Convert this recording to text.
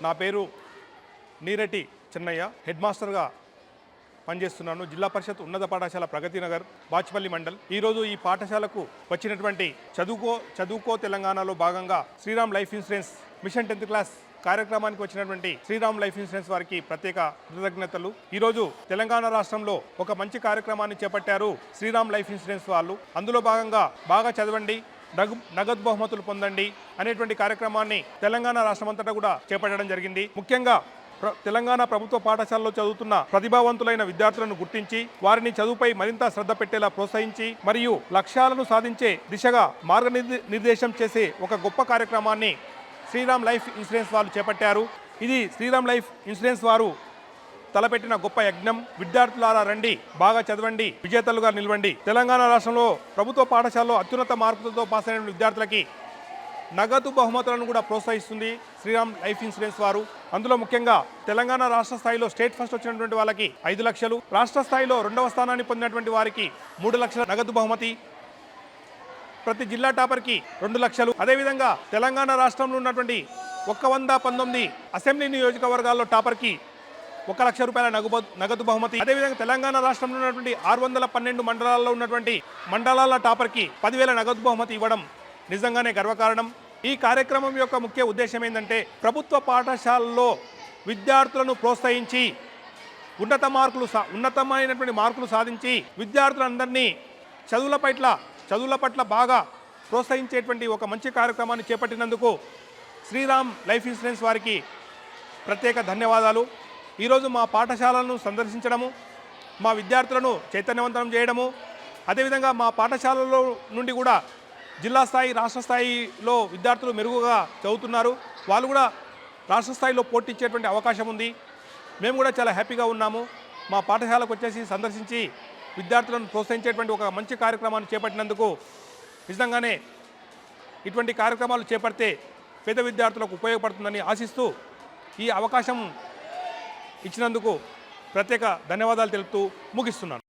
నా పేరు నీరటి చెన్నయ్య, హెడ్ మాస్టర్గా పనిచేస్తున్నాను. జిల్లా పరిషత్ ఉన్నత పాఠశాల ప్రగతి నగర్, బాచ్పల్లి మండల్. ఈరోజు ఈ పాఠశాలకు వచ్చినటువంటి చదువుకో తెలంగాణలో భాగంగా Shriram life insurance mission 10th class కార్యక్రమానికి వచ్చినటువంటి శ్రీరామ్ లైఫ్ ఇన్సూరెన్స్ వారికి ప్రత్యేక కృతజ్ఞతలు. ఈరోజు తెలంగాణ రాష్ట్రంలో ఒక మంచి కార్యక్రమాన్ని చేపట్టారు శ్రీరామ్ లైఫ్ ఇన్సూరెన్స్ వాళ్ళు. అందులో భాగంగా బాగా చదవండి, నగదు బహుమతులు పొందండి అనేటువంటి కార్యక్రమాన్ని తెలంగాణ రాష్ట్రమంతటా కూడా చేపట్టడం జరిగింది. ముఖ్యంగా తెలంగాణ ప్రభుత్వ పాఠశాలలో చదువుతున్న ప్రతిభావంతులైన విద్యార్థులను గుర్తించి వారిని చదువుపై మరింత శ్రద్ధ పెట్టేలా ప్రోత్సహించి మరియు లక్ష్యాలను సాధించే దిశగా మార్గనిర్దేశం చేసే ఒక గొప్ప కార్యక్రమాన్ని శ్రీరామ్ లైఫ్ ఇన్సూరెన్స్ వాళ్ళు చేపట్టారు. ఇది శ్రీరామ్ లైఫ్ ఇన్సూరెన్స్ వారు తలపెట్టిన గొప్ప యజ్ఞం. విద్యార్థులారా రండి, బాగా చదవండి, విజేతలుగా నిలవండి. తెలంగాణ రాష్ట్రంలో ప్రభుత్వ పాఠశాలలో అత్యున్నత మార్కులతో పాస్ అయిన విద్యార్థులకి నగదు బహుమతులను కూడా ప్రోత్సహిస్తుంది శ్రీరామ్ లైఫ్ ఇన్సూరెన్స్ వారు. అందులో ముఖ్యంగా తెలంగాణ రాష్ట్ర స్థాయిలో స్టేట్ ఫస్ట్ వచ్చినటువంటి వాళ్ళకి 5 లక్షలు, రాష్ట్ర స్థాయిలో 2వ స్థానాన్ని పొందినటువంటి వారికి 3 లక్షల నగదు బహుమతి, ప్రతి జిల్లా టాపర్కి 2 లక్షలు. అదేవిధంగా తెలంగాణ రాష్ట్రంలో ఉన్నటువంటి 119 అసెంబ్లీ నియోజకవర్గాల్లో టాపర్కి 1 లక్ష రూపాయల నగదు బహుమతి. అదేవిధంగా తెలంగాణ రాష్ట్రంలో ఉన్నటువంటి 612 మండలాల్లో ఉన్నటువంటి మండలాల టాపర్కి 10,000 నగదు బహుమతి ఇవ్వడం నిజంగానే గర్వకారణం. ఈ కార్యక్రమం యొక్క ముఖ్య ఉద్దేశం ఏంటంటే ప్రభుత్వ పాఠశాలలో విద్యార్థులను ప్రోత్సహించి ఉన్నతమైనటువంటి మార్కులు సాధించి విద్యార్థులందరినీ చదువుల పట్ల బాగా ప్రోత్సహించేటువంటి ఒక మంచి కార్యక్రమాన్ని చేపట్టినందుకు శ్రీరామ్ లైఫ్ ఇన్సూరెన్స్ వారికి ప్రత్యేక ధన్యవాదాలు. ఈరోజు మా పాఠశాలను సందర్శించడము, మా విద్యార్థులను చైతన్యవంతం చేయడము, అదేవిధంగా మా పాఠశాలలో నుండి కూడా జిల్లా స్థాయి, రాష్ట్ర స్థాయిలో విద్యార్థులు మెరుగుగా చదువుతున్నారు. వాళ్ళు కూడా రాష్ట్ర స్థాయిలో పోటీ ఇచ్చేటువంటి అవకాశం ఉంది. మేము కూడా చాలా హ్యాపీగా ఉన్నాము. మా పాఠశాలకు వచ్చేసి సందర్శించి విద్యార్థులను ప్రోత్సహించేటువంటి ఒక మంచి కార్యక్రమాన్ని చేపట్టినందుకు నిజంగానే ఇటువంటి కార్యక్రమాలు చేపడితే పేద విద్యార్థులకు ఉపయోగపడుతుందని ఆశిస్తూ ఈ అవకాశం ఇచ్చినందుకు ప్రత్యేక ధన్యవాదాలు తెలుపుతూ ముగిస్తున్నాను.